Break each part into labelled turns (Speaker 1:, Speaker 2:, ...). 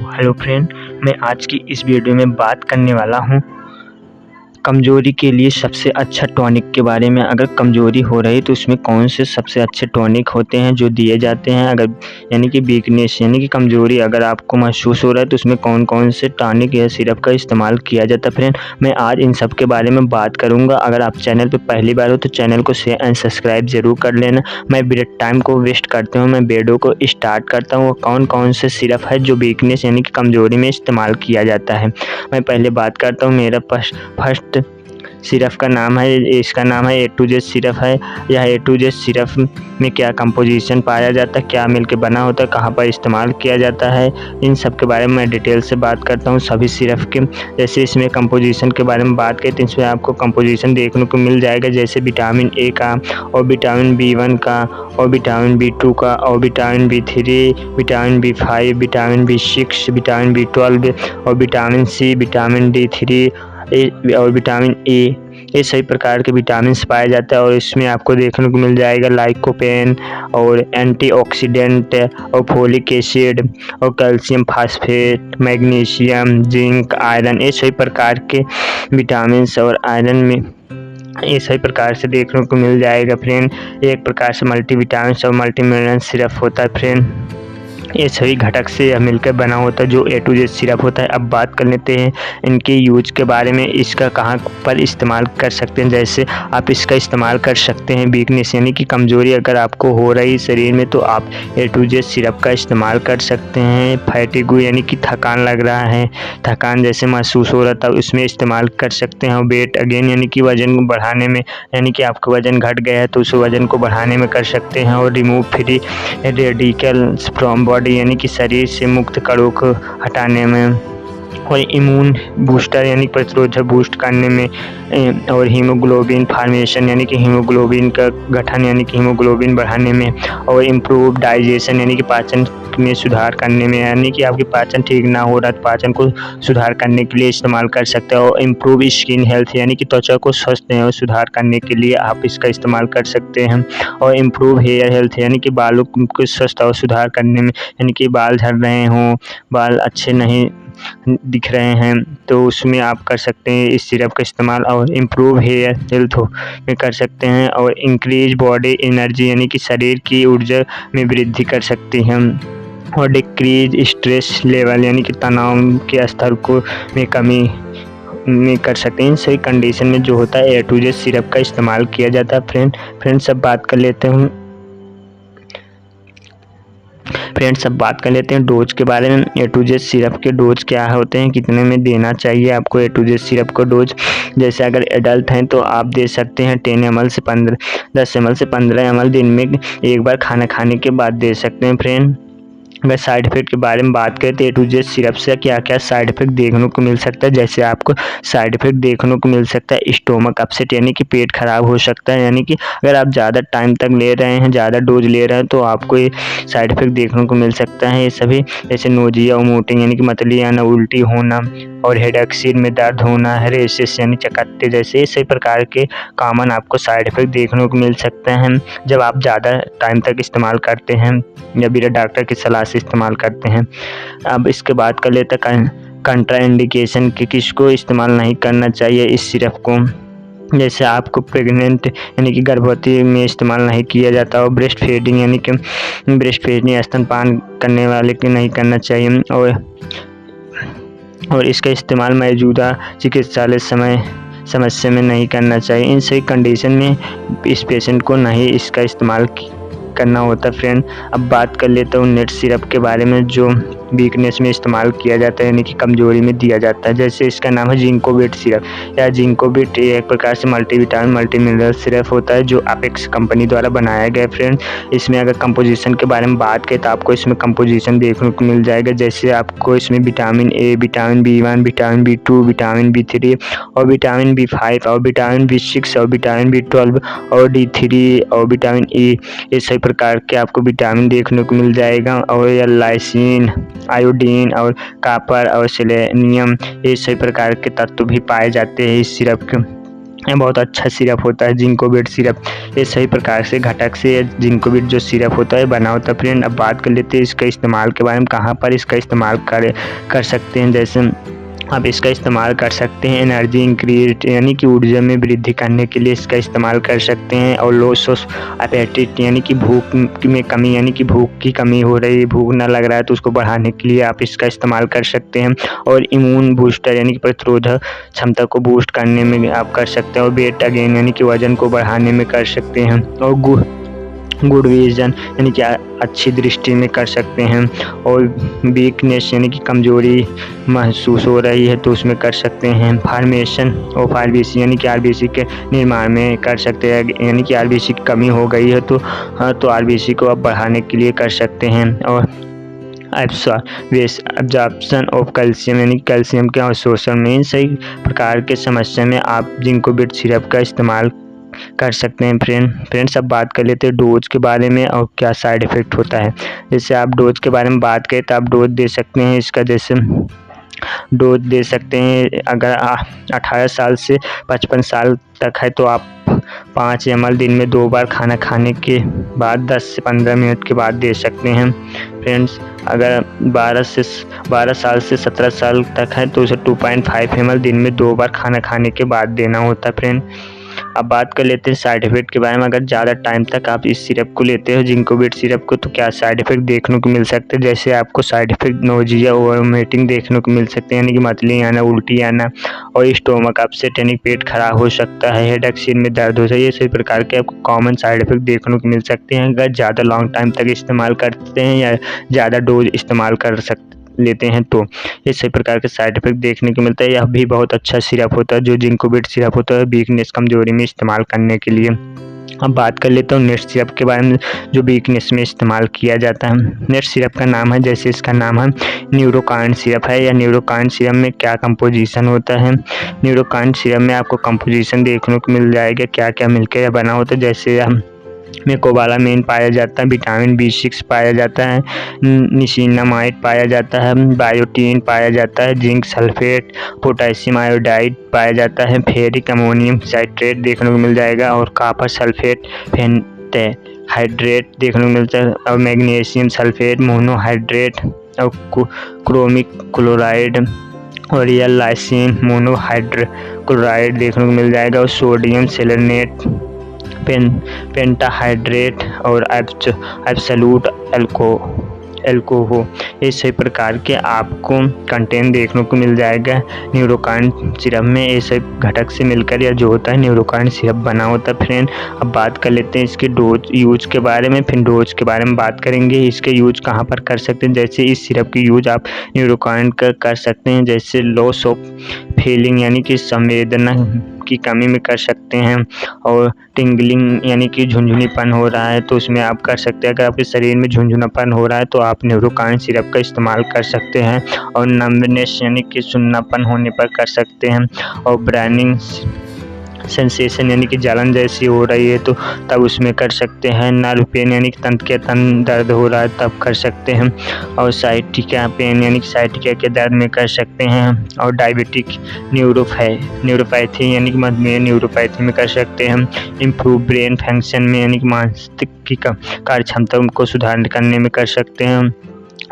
Speaker 1: Hello friend, मैं आज की इस वीडियो में बात करने वाला हूँ कमज़ोरी के लिए सबसे अच्छा टॉनिक के बारे में। अगर कमज़ोरी हो रही तो उसमें कौन से सबसे अच्छे टॉनिक होते हैं जो दिए जाते हैं। अगर यानी कि वीकनेस यानी कि कमज़ोरी अगर आपको महसूस हो रहा है तो उसमें कौन-कौन से टॉनिक या सिरप का इस्तेमाल किया जाता है। फ्रेंड, मैं आज इन सब के बारे में बात करूँगा। अगर आप चैनल पे पहली बार हो तो चैनल को शेयर एंड सब्सक्राइब ज़रूर कर लेना। मैं बिना टाइम को वेस्ट करते हुए मैं वीडियो को स्टार्ट करता हूँ। कौन-कौन से सिरप है जो वीकनेस यानी कि कमज़ोरी में इस्तेमाल किया जाता है। मैं पहले बात करता हूँ मेरा फर्स्ट सिरप का नाम है, इसका नाम है ए टू जेड सिरप है। यह ए टू जेड सिरप में क्या कंपोजिशन पाया जाता है, क्या मिलके बना होता है, कहाँ पर इस्तेमाल किया जाता है, इन सब के बारे में मैं डिटेल से बात करता हूँ सभी सिरप के। जैसे इसमें कंपोजिशन के बारे में बात करें तो इसमें आपको कंपोजिशन देखने को मिल जाएगा, जैसे विटामिन ए का और विटामिन B1 का और विटामिन B2 का और vitamin B3, vitamin B5, vitamin B6, vitamin B12 और विटामिन C, विटामिन D3 और विटामिन ए। ये सभी प्रकार के विटामिन्स पाए जाते हैं और इसमें आपको देखने को मिल जाएगा लाइकोपेन और एंटीऑक्सीडेंट और फोलिक एसिड और calcium phosphate, magnesium, zinc, iron, ये सभी प्रकार के विटामिन्स और आयरन में ये सभी प्रकार से देखने को मिल जाएगा। फ्रेंड, एक प्रकार से मल्टीविटामिन्स और मल्टीमिनरल सिरप होता है। फ्रेंड, ये सभी घटक से यह मिलकर बना होता है जो ए टू जेड सिरप होता है। अब बात कर लेते हैं इनके यूज के बारे में, इसका कहाँ पर इस्तेमाल कर सकते हैं। जैसे आप इसका इस्तेमाल कर सकते हैं वीकनेस यानी कि कमज़ोरी अगर आपको हो रही शरीर में तो आप ए टू जेड सिरप का इस्तेमाल कर सकते हैं। फैटिगू यानी कि थकान लग रहा है, थकान जैसे महसूस हो रहा था उसमें इस्तेमाल कर सकते हैं। और वेट अगेन यानी कि वज़न को बढ़ाने में, यानी कि आपका वज़न घट गया है तो उस वज़न को बढ़ाने में कर सकते हैं। और remove free radicals from body यानी कि शरीर से मुक्त कणों को हटाने में, और इम्यून बूस्टर यानी प्रतिरोधक बूस्ट करने में, और हीमोग्लोबिन फार्मेशन यानी कि हीमोग्लोबिन का गठन यानी कि हीमोग्लोबिन बढ़ाने में, और इम्प्रूव डाइजेशन यानी कि पाचन में सुधार करने में, यानी कि आपकी पाचन ठीक ना हो रहा तो पाचन को सुधार करने के लिए इस्तेमाल कर सकते हो। और इम्प्रूव स्किन हेल्थ यानी कि त्वचा को स्वस्थ और सुधार करने के लिए आप इसका इस्तेमाल कर सकते हैं। और इम्प्रूव हेयर हेल्थ यानी कि बालों को स्वस्थ और सुधार करने में, यानी कि बाल झड़ रहे हों, बाल अच्छे नहीं दिख रहे हैं तो उसमें आप कर सकते हैं इस सिरप का इस्तेमाल। और इम्प्रूव हेयर हेल्थ में कर सकते हैं। और इंक्रीज बॉडी एनर्जी यानी कि शरीर की ऊर्जा में वृद्धि कर सकते हैं। और डिक्रीज स्ट्रेस लेवल यानी कि तनाव के स्तर को में कमी में कर सकते हैं। इन सभी कंडीशन में जो होता है ए टू जेड सिरप का इस्तेमाल किया जाता है। फ्रेंड्स, अब बात कर लेते हैं डोज के बारे में। ए टू जेड सिरप के डोज क्या होते हैं, कितने में देना चाहिए आपको ए टू जेड सिरप को डोज। जैसे अगर एडल्ट हैं तो आप दे सकते हैं 10 ml से 15 ml दिन में एक बार खाना खाने के बाद दे सकते हैं। फ्रेंड, अगर साइड इफ़ेक्ट के बारे में बात करें तो ए टू जेड सिरप से क्या क्या साइड इफ़ेक्ट देखने को मिल सकता है। जैसे आपको साइड इफ़ेक्ट देखने को मिल सकता है स्टोमक अपसेट यानी कि पेट खराब हो सकता है। यानी कि अगर आप ज़्यादा टाइम तक ले रहे हैं, ज़्यादा डोज ले रहे हैं तो आपको ये साइड इफ़ेक्ट देखने को मिल सकता है। ये सभी जैसे नोजिया और वोमिटिंग यानी कि मतली आना, उल्टी होना, और हेडेक, सिर में दर्द होना, रेशेस यानी चकत्ते, जैसे सभी प्रकार के कॉमन आपको साइड इफ़ेक्ट देखने को मिल सकते हैं जब आप ज़्यादा टाइम तक इस्तेमाल करते हैं या बिना डॉक्टर की सलाह से इस्तेमाल करते हैं। अब इसके बाद कर लेते हैं कंट्रा इंडिकेशन कि किसको इस्तेमाल नहीं करना चाहिए इस सिरप को। जैसे आपको प्रेग्नेंट यानी कि गर्भवती में इस्तेमाल नहीं किया जाता, और ब्रेस्ट फीडिंग यानी कि ब्रेस्ट फीडिंग स्तनपान करने वाले के नहीं करना चाहिए। और इसका इस्तेमाल मौजूदा चिकित्सालय समस्या में नहीं करना चाहिए। इन सभी कंडीशन में इस पेशेंट को नहीं इसका इस्तेमाल करना होता। फ्रेंड, अब बात कर लेता हूँ नेट सिरप के बारे में जो वीकनेस में इस्तेमाल किया जाता है यानी कि कमज़ोरी में दिया जाता है। जैसे इसका नाम है जिंकोबिट सिरप या जिंकोबिट। ये एक प्रकार से मल्टीविटामिन मल्टी मिनरल सिरप होता है जो अपेक्स कंपनी द्वारा बनाया गया है। फ्रेंड, इसमें अगर कंपोजिशन के बारे में बात करें तो आपको इसमें कंपोजिशन देखने को मिल जाएगा। जैसे आपको इसमें vitamin A, vitamin B1, vitamin B2, vitamin B3 और विटामिन B5 और विटामिन B6 और विटामिन B12 और D3 और विटामिन E, ये सभी प्रकार के आपको विटामिन देखने को मिल जाएगा। और या लाइसिन, आयोडीन और कॉपर और सेलेनियम, ये सभी प्रकार के तत्व भी पाए जाते हैं इस सिरप के। ये बहुत अच्छा सिरप होता है जिंकोबिट सिरप। ये सही प्रकार से घटक से जिंकोबिट जो सिरप होता है बना होता है। फ्रेंड अब बात कर लेते हैं इसका इस्तेमाल के बारे में, कहाँ पर इसका इस्तेमाल कर सकते हैं। जैसे आप इसका इस्तेमाल कर सकते हैं एनर्जी इंक्रीज यानी कि ऊर्जा में वृद्धि करने के लिए इसका इस्तेमाल कर सकते हैं। और लॉस ऑफ एपेटाइट यानी कि भूख में कमी, यानी कि भूख की कमी हो रही है, भूख ना लग रहा है तो उसको बढ़ाने के लिए आप इसका इस्तेमाल कर सकते हैं। और इम्यून बूस्टर यानी कि प्रतिरोधक क्षमता को बूस्ट करने में आप कर सकते हैं। और वेट अगेन यानी कि वजन को बढ़ाने में कर सकते हैं। और गुड विजन यानी कि अच्छी दृष्टि में कर सकते हैं। और वीकनेस यानी कि कमजोरी महसूस हो रही है तो उसमें कर सकते हैं। फॉर्मेशन ऑफ आरबीसी यानी कि आरबीसी के निर्माण में कर सकते हैं, यानी कि आरबीसी की कमी हो गई है तो आरबीसी को आप बढ़ाने के लिए कर सकते हैं। और एब्जॉर्प्शन ऑफ कैल्शियम यानी कैल्शियम के अवशोषण में, इन सही प्रकार के समस्या में आप जिंकोबिट सिरप का इस्तेमाल कर सकते हैं। फ्रेंड्स अब बात कर लेते हैं डोज के बारे में और क्या साइड इफ़ेक्ट होता है। जैसे आप डोज के बारे में बात करें तो आप डोज दे सकते हैं इसका, जैसे डोज दे सकते हैं अगर 18 साल से 55 साल तक है तो आप 5 ml दिन में 2 बार खाना खाने के बाद 10 से 15 मिनट के बाद दे सकते हैं। फ्रेंड्स अगर 12 साल से 17 साल तक है तो उसे 2.5 ml दिन में 2 बार खाना खाने के बाद देना होता है। फ्रेंड अब बात कर लेते हैं साइड इफ़ेक्ट के बारे में। अगर ज़्यादा टाइम तक आप इस सिरप को लेते हो जिंकोबिट सिरप को तो क्या साइड इफ़ेक्ट देखने को मिल सकते हैं। जैसे आपको साइड इफ़ेक्ट नोजिया वोमिटिंग देखने को मिल सकते हैं, यानी कि मतली आना, उल्टी आना और स्टोमक अपसेट यानी पेट खराब हो सकता है, हेडेक, सिर में दर्द हो सकता है। ये सभी प्रकार के आपको कॉमन साइड इफ़ेक्ट देखने को मिल सकते हैं अगर ज़्यादा लॉन्ग टाइम तक इस्तेमाल करते हैं या ज़्यादा डोज इस्तेमाल कर लेते हैं तो ये सभी प्रकार के साइड इफ़ेक्ट देखने को मिलता है। यह भी बहुत अच्छा सिरप होता है जो जिंकोबिट सिरप होता है वीकनेस कमजोरी में इस्तेमाल करने के लिए। अब बात कर लेता हूँ नेक्स्ट सिरप के बारे में जो वीकनेस में इस्तेमाल किया जाता है। नेक्स्ट सिरप का नाम है, जैसे इसका नाम है न्यूरोकाइन सिरप है। या न्यूरोकाइन सिरप में क्या कंपोजिशन होता है। न्यूरोकाइन सिरप में आपको कंपोजिशन देखने को मिल जाएगा क्या क्या मिलकर बना होता है। जैसे में कोबालामिन पाया जाता है, विटामिन B6 पाया जाता है, निसिनामाइड पाया जाता है, बायोटीन पाया जाता है, जिंक सल्फेट, पोटेशियम आयोडाइड पाया जाता है, फेरिक अमोनियम साइट्रेट देखने को मिल जाएगा और कॉपर सल्फेट हाइड्रेट देखने को मिलता है और मैग्नीशियम सल्फेट मोनोहाइड्रेट और क्रोमिक क्लोराइड और रियल लाइसिन मोनोहाइड्रोक्लोराइड देखने को मिल जाएगा और सोडियम सेलेनेट, पेंटाहाइड्रेट और एब्सोल्यूट एल्कोहल, इस सभी प्रकार के आपको कंटेंट देखने को मिल जाएगा न्यूरोकाइन सिरप में। ये सब घटक से मिलकर या जो होता है न्यूरोकाइन सिरप बना होता है। फ्रेंड अब बात कर लेते हैं इसके डोज यूज के बारे में। फिर डोज के बारे में बात करेंगे, इसके यूज कहाँ पर कर सकते हैं। जैसे इस सिरप की यूज आप न्यूरोकाइन का कर सकते हैं, जैसे लॉस ऑफ फीलिंग यानी कि संवेदना की कमी में कर सकते हैं और टिंगलिंग यानी कि झुंझुनीपन हो रहा है तो उसमें आप कर सकते हैं। अगर आपके शरीर में झुंझुनापन हो रहा है तो आप न्यूरोकाइन सिरप का इस्तेमाल कर सकते हैं। और नंबनेस यानी कि सुन्नापन होने पर कर सकते हैं। और ब्रेनिंग सेंसेशन यानी कि जलन जैसी हो रही है तो तब उसमें कर सकते हैं। नर्व पेन यानी कि तन दर्द हो रहा है तब कर सकते हैं। और साइटिका पेन यानी कि साइटिका के दर्द में कर सकते हैं। और डायबिटिक न्यूरोपैथी यानी कि मधुमेह न्यूरोपैथी में कर सकते हैं। इम्प्रूव ब्रेन फंक्शन में यानी कि मस्तिष्क की कार्य क्षमता को सुधार करने में कर सकते हैं।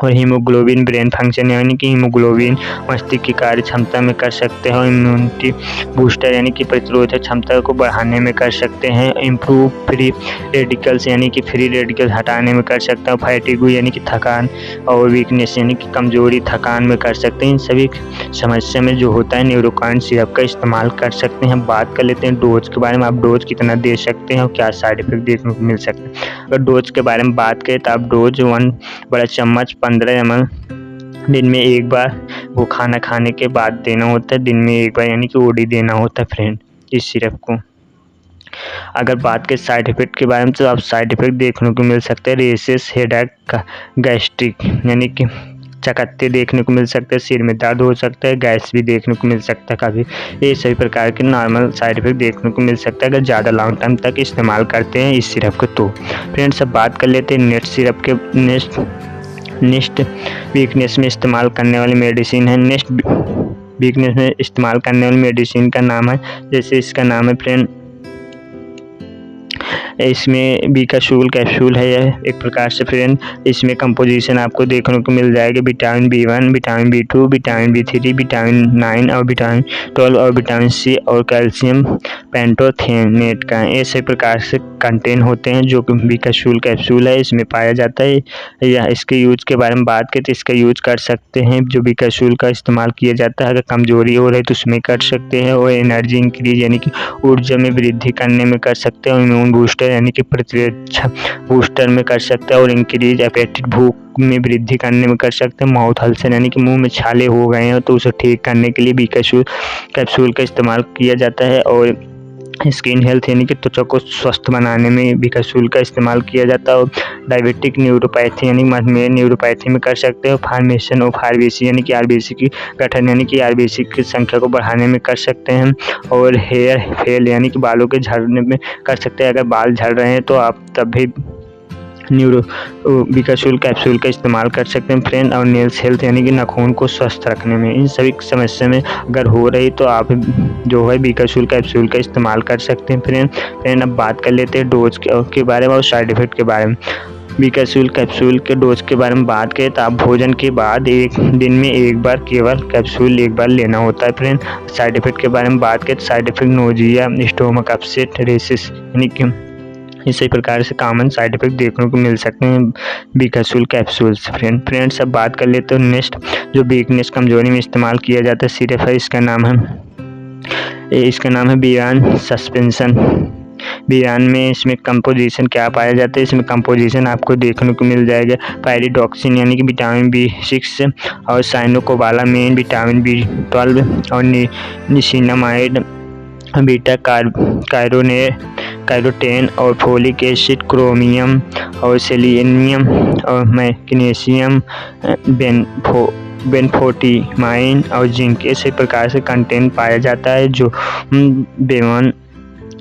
Speaker 1: और हीमोग्लोबिन ब्रेन फंक्शन यानी कि हीमोग्लोबिन मस्तिष्क की कार्य क्षमता में कर सकते हैं। और इम्यूनिटी बूस्टर यानी कि प्रतिरोधक क्षमता को बढ़ाने में कर सकते हैं। इम्प्रूव फ्री रेडिकल्स यानी कि फ्री रेडिकल हटाने में कर सकते हैं। फैटिगू यानी कि थकान और वीकनेस यानी कि कमजोरी थकान में कर सकते हैं। इन सभी समस्या में जो होता है न्यूरोकाइन सिरप का इस्तेमाल कर सकते हैं। बात कर लेते हैं डोज के बारे में। आप डोज कितना दे सकते हैं और क्या साइड इफेक्ट देखने को मिल सकते हैं। अगर डोज के बारे में बात करें तो आप डोज 1 बड़ा चम्मच 15 ml दिन में एक बार वो खाना खाने के बाद देना होता है, दिन में एक बार यानी कि ओडी देना होता है। फ्रेंड इस सिरप को अगर बात करें साइड इफेक्ट के बारे में तो आप साइड इफेक्ट देखने को मिल सकते हैं। रेसेस, हेडेक, गैस्ट्रिक यानी कि चकत्ते देखने को मिल सकते हैं, सिर में दर्द हो सकता है, गैस भी देखने को मिल सकता है काफ़ी। ये सभी प्रकार के नॉर्मल साइड इफेक्ट देखने को मिल सकता है अगर ज़्यादा लॉन्ग टाइम तक इस्तेमाल करते हैं इस सिरप को। तो फ्रेंड्स अब बात कर लेते हैं नेक्स्ट सिरप के। नेक्स्ट वीकनेस में इस्तेमाल करने वाली मेडिसिन है वीकनेस में इस्तेमाल करने वाली मेडिसिन का नाम है। जैसे इसका नाम है फ्रेंड, इसमें बीकाशूल कैप्सूल है यह एक प्रकार से फ्रेंड। इसमें कंपोजिशन आपको देखने को मिल जाएगा vitamin B1, vitamin B2, vitamin B3, vitamin 9 और विटामिन 12 और विटामिन C और कैल्शियम पेंटोथेनेट का ऐसे प्रकार से कंटेन होते हैं जो कि बीकाशूल कैप्सूल है इसमें पाया जाता है। या इसके यूज के बारे में बात करें तो इसका यूज कर सकते हैं, जो बीकाशूल का इस्तेमाल किया जाता है अगर कमजोरी हो रही है तो उसमें कर सकते हैं, और एनर्जी इंक्रीज यानी कि ऊर्जा में वृद्धि करने में कर सकते हैं, और इम्यून बूस्टर यानी कि प्रतिरक्षा बूस्टर में कर सकते हैं, और इंक्रीज एपेटाइट भूख में वृद्धि करने में कर सकते हैं। माउथ अल्सर यानी कि मुंह में छाले हो गए हैं तो उसे ठीक करने के लिए बीकाशूल कैप्सूल का इस्तेमाल किया जाता है। और स्किन हेल्थ यानी कि त्वचा को स्वस्थ बनाने में बीकाशूल का इस्तेमाल किया जाता है। और डायबिटिक न्यूरोपैथी यानी मधुमेह न्यूरोपैथी में कर सकते हैं। फॉर्मेशन ऑफ आरबीसी यानी कि आरबीसी की गठन यानी कि आरबीसी की संख्या को बढ़ाने में कर सकते हैं। और हेयर फेल यानी कि बालों के झड़ने में कर सकते हैं। अगर बाल झड़ रहे हैं तो आप तब भी बीकाशूल कैप्सूल का इस्तेमाल कर सकते हैं फ्रेंड। और नेल्स हेल्थ यानी कि नाखून को स्वस्थ रखने में, इन सभी समस्या में अगर हो रही तो आप जो है बीकाशूल कैप्सूल का इस्तेमाल कर सकते हैं फ्रेंड। अब बात कर लेते हैं डोज के बारे में और साइड इफेक्ट के बारे में। बीकाशूल कैप्सूल के डोज के बारे में बात करें तो आप भोजन के बाद एक दिन में एक बार केवल कैप्सूल एक बार लेना होता है फ्रेंड। साइड इफेक्ट के बारे में बात करें तो side effect nausea, stomach upset, rashes यानी कि इसी प्रकार से कॉमन साइड इफेक्ट देखने को मिल सकते हैं बीकाशूल कैप्सूल से फ्रेंड्स। अब बात कर लेते हैं नेक्स्ट जो वीकनेस कमजोरी में इस्तेमाल किया जाता है सिरप है, इसका नाम है बियान सस्पेंशन। बियान में इसमें कंपोजिशन क्या पाया जाता है, इसमें कंपोजिशन आपको देखने को मिल जाएगा पायरिडॉक्सिन यानी कि विटामिन B6 और साइनोकोबालामाइन विटामिन B12 और निसिनामाइड बीटा कैरोटेन और फोलिक एसिड, क्रोमियम और सेलेनियम और मैग्नीशियम, बेनफोर्टिमाइन और जिंक ऐसे प्रकार से कंटेंट पाया जाता है जो B1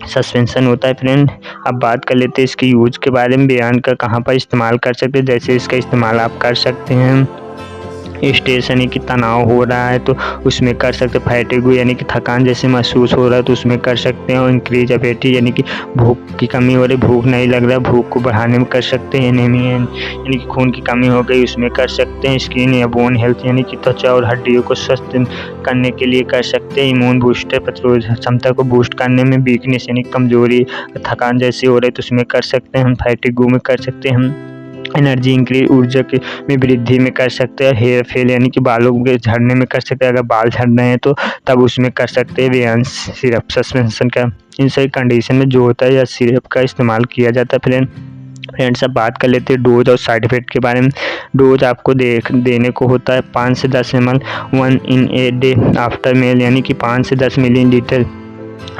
Speaker 1: सस्पेंशन होता है फ्रेंड। अब बात कर लेते हैं इसके यूज के बारे में, बयान का कहाँ पर इस्तेमाल कर सकते हैं। जैसे इसका इस्तेमाल आप कर सकते हैं स्ट्रेस यानी कि तनाव हो रहा है तो उसमें कर सकते हैं। फैटिग यानी कि थकान जैसे महसूस हो रहा है तो उसमें कर सकते हैं। और इंक्रीज एपेटाइट यानी कि भूख की कमी हो रही, भूख नहीं लग रहा, भूख को बढ़ाने में कर सकते हैं। एनीमिया यानी कि खून की कमी हो गई उसमें कर सकते हैं। स्किन या बोन हेल्थ यानी कि त्वचा और हड्डियों को स्वस्थ करने के लिए कर सकते हैं। इम्यून बूस्टर प्रतिरोध क्षमता को बूस्ट करने में, वीकनेस यानी कमजोरी थकान जैसी हो रही तो उसमें कर सकते हैं हम। फैटिग में कर सकते हैं हम। एनर्जी इंक्रीज ऊर्जा के में वृद्धि में कर सकते हैं। हेयर फेल यानी कि बालों के झड़ने में कर सकते हैं, अगर बाल झड़ रहे हैं तो तब उसमें कर सकते हैं बियान सिरप सस्पेंशन का। इन सभी कंडीशन में जो होता है या सिरप का इस्तेमाल किया जाता है फ्रेंड्स। अब बात कर लेते हैं डोज और साइड इफेक्ट के बारे में। डोज आपको देने को होता है 5 से 10 ml 1 in a day after meal यानी कि 5 से 10 मिलीलीटर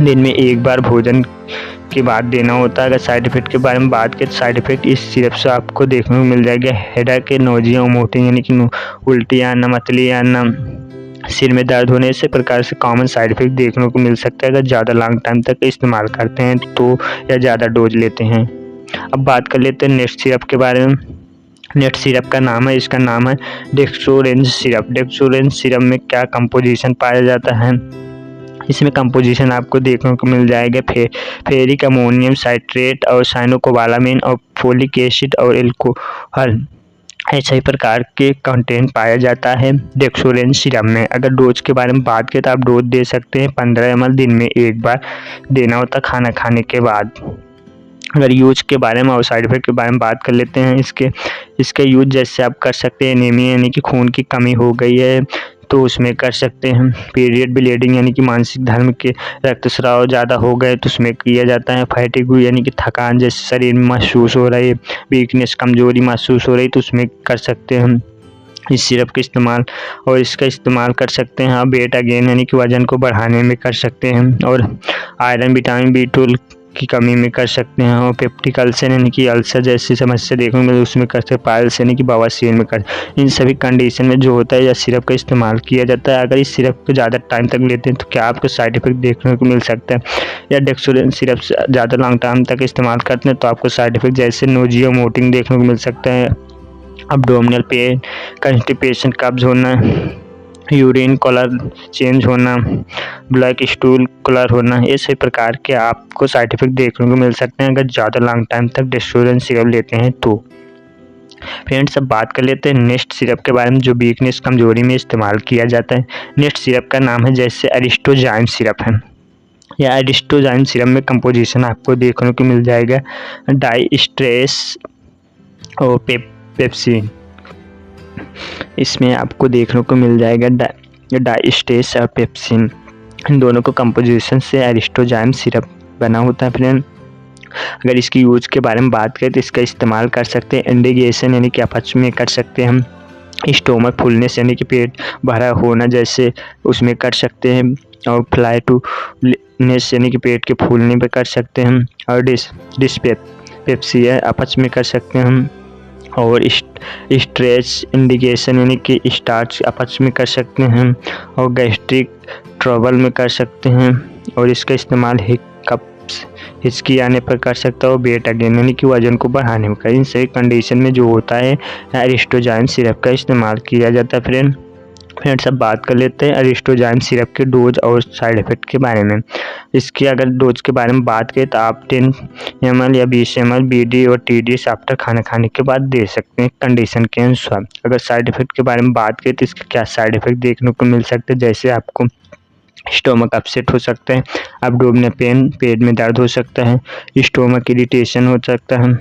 Speaker 1: दिन में एक बार भोजन के बाद देना होता है। अगर साइड इफेक्ट के बारे में बात करें तो साइड इफेक्ट इस सिरप से आपको देखने को मिल जाएगा हेडेक, नोजिया, वोमिटिंग यानी कि उल्टी आना, मतली आना, सिर में दर्द होने ऐसे प्रकार से कॉमन साइड इफेक्ट देखने को मिल सकता है अगर ज़्यादा लॉन्ग टाइम तक इस्तेमाल करते हैं तो या ज़्यादा डोज लेते हैं। अब बात कर लेते हैं नेक्स्ट सिरप के बारे में। नेक्स्ट सिरप का नाम है, इसका नाम है डेक्सोरेंज सिरप। डेक्सोरेंज सिरप में क्या कंपोजिशन पाया जाता है, इसमें कंपोजिशन आपको देखने को मिल जाएगा फेरिक अमोनियम साइट्रेट और साइनोकोबालामाइन और फोलिक एसिड और एल्कोहल ऐसे ही प्रकार के कंटेंट पाया जाता है डेक्सोरेंज सिरप में। अगर डोज के बारे में बात करें तो आप डोज दे सकते हैं 15 ml दिन में एक बार देना होता खाना खाने के बाद। अगर यूज के बारे में और साइड इफेक्ट के बारे में बात कर लेते हैं इसके यूज जैसे आप कर सकते हैं एनीमिया यानी कि खून की कमी हो गई है तो उसमें कर सकते हैं। पीरियड ब्लीडिंग यानी कि मानसिक धर्म के रक्तस्राव ज़्यादा हो गए तो उसमें किया जाता है। फैटिग यानी कि थकान जैसे शरीर में महसूस हो रही है, वीकनेस कमजोरी महसूस हो रही तो उसमें कर सकते हैं हम इस सिरप का इस्तेमाल। और इसका इस्तेमाल कर सकते हैं आप वेट गेन यानी कि वजन को बढ़ाने में कर सकते हैं। और आयरन विटामिन B12 की कमी में कर सकते हैं। और पेप्टिक अल्सर यानी कि अल्सर जैसी समस्या देखने में उसमें कर सकते हैं। पाइल्स यानी कि बवासीर में कर, इन सभी कंडीशन में जो होता है या सिरप का इस्तेमाल किया जाता है। अगर इस सिरप को ज़्यादा टाइम तक लेते हैं तो क्या आपको साइड इफेक्ट देखने को मिल सकता है, या डेक्सोरेंज सिरप ज़्यादा लॉन्ग टाइम तक इस्तेमाल करते हैं तो आपको साइड इफेक्ट जैसे नोजिया, वोमिटिंग देखने को मिल सकता है, अब्डोमिनल पेन, कंस्टिपेशन, कब्ज होना, यूरिन कलर चेंज होना, ब्लैक स्टूल कलर होना, ये सभी प्रकार के आपको साइड इफ़ेक्ट देखने को मिल सकते हैं अगर ज़्यादा लॉन्ग टाइम तक डेस्टोरेंट सिरप लेते हैं तो। फ्रेंड्स, अब बात कर लेते हैं नेक्स्ट सिरप के बारे में जो वीकनेस कमजोरी में इस्तेमाल किया जाता है। नेक्स्ट सिरप का नाम है जैसे एरिस्टोजाइम सिरप है। या एरिस्टोजाइम सिरप में कंपोजिशन आपको देखने को मिल जाएगा डाइस्ट्रेस और पेप्सिन। इसमें आपको देखने को मिल जाएगा डाइस्ट्रेस और पेप्सिन, इन दोनों को कंपोजिशन से एरिस्टोजाइम सिरप बना होता है। फ्रेंड, अगर इसकी यूज के बारे में बात करें तो इसका इस्तेमाल कर सकते हैं इंडिगेशन यानी कि अपच में कर सकते हैं हम, स्टोमक फुलनेस यानी कि पेट भरा होना जैसे उसमें कर सकते हैं, और फ्लाइटूनेस यानी कि पेट के फूलने पे कर सकते हैं हम, और डिस्पेप्सिया अपच में कर सकते हैं हम, और स्ट्रेच इंडिकेशन यानी कि स्टार्च अपच में कर सकते हैं हम, और गैस्ट्रिक ट्रबल में कर सकते हैं, और इसका इस्तेमाल हिचकी आने पर कर सकता है, और वेट गेन यानी कि वजन को बढ़ाने में। इन सभी कंडीशन में जो होता है एरिस्टोजाइम सिरप का इस्तेमाल किया जाता है। फ्रेंड्स, अब बात कर लेते हैं एरिस्टोजाइम सिरप के डोज और साइड इफ़ेक्ट के बारे में। इसके अगर डोज के बारे में बात करें तो आप 10 ml या 20 ml BD और TD आफ्टर खाना खाने के बाद दे सकते हैं कंडीशन के अनुसार। अगर साइड इफ़ेक्ट के बारे में बात करें तो इसके क्या साइड इफ़ेक्ट देखने को मिल सकते हैं, जैसे आपको स्टोमक अपसेट हो सकता है, एब्डोमिनल पेन, पेट में दर्द हो सकता है, स्टोमक इरिटेशन हो सकता है,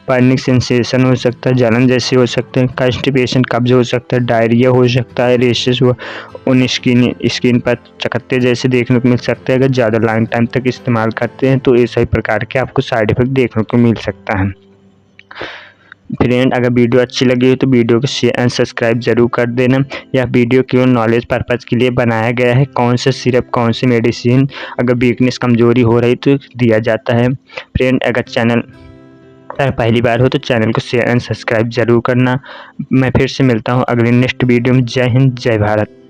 Speaker 1: बर्निंग सेंसेशन हो सकता है, जलन जैसे हो सकते हैं, कॉन्स्टिपेशन कब्ज हो सकता है, डायरिया हो सकता है, रेशेस उन स्किन पर चकत्ते जैसे देखने को मिल सकते हैं। अगर ज़्यादा लॉन्ग टाइम तक इस्तेमाल करते हैं तो इस सभी प्रकार के आपको साइड इफ़ेक्ट देखने को मिल सकता है। फ्रेंड, अगर वीडियो अच्छी लगी हो तो वीडियो को शेयर एंड सब्सक्राइब जरूर कर देना। यह वीडियो केवल नॉलेज पर्पज़ के लिए बनाया गया है। कौन से सिरप, कौन से मेडिसिन अगर वीकनेस कमजोरी हो रही तो दिया जाता है। फ्रेंड, अगर चैनल पर पहली बार हो तो चैनल को शेयर एंड सब्सक्राइब जरूर करना। मैं फिर से मिलता हूँ अगले नेक्स्ट वीडियो में। जय हिंद, जय भारत।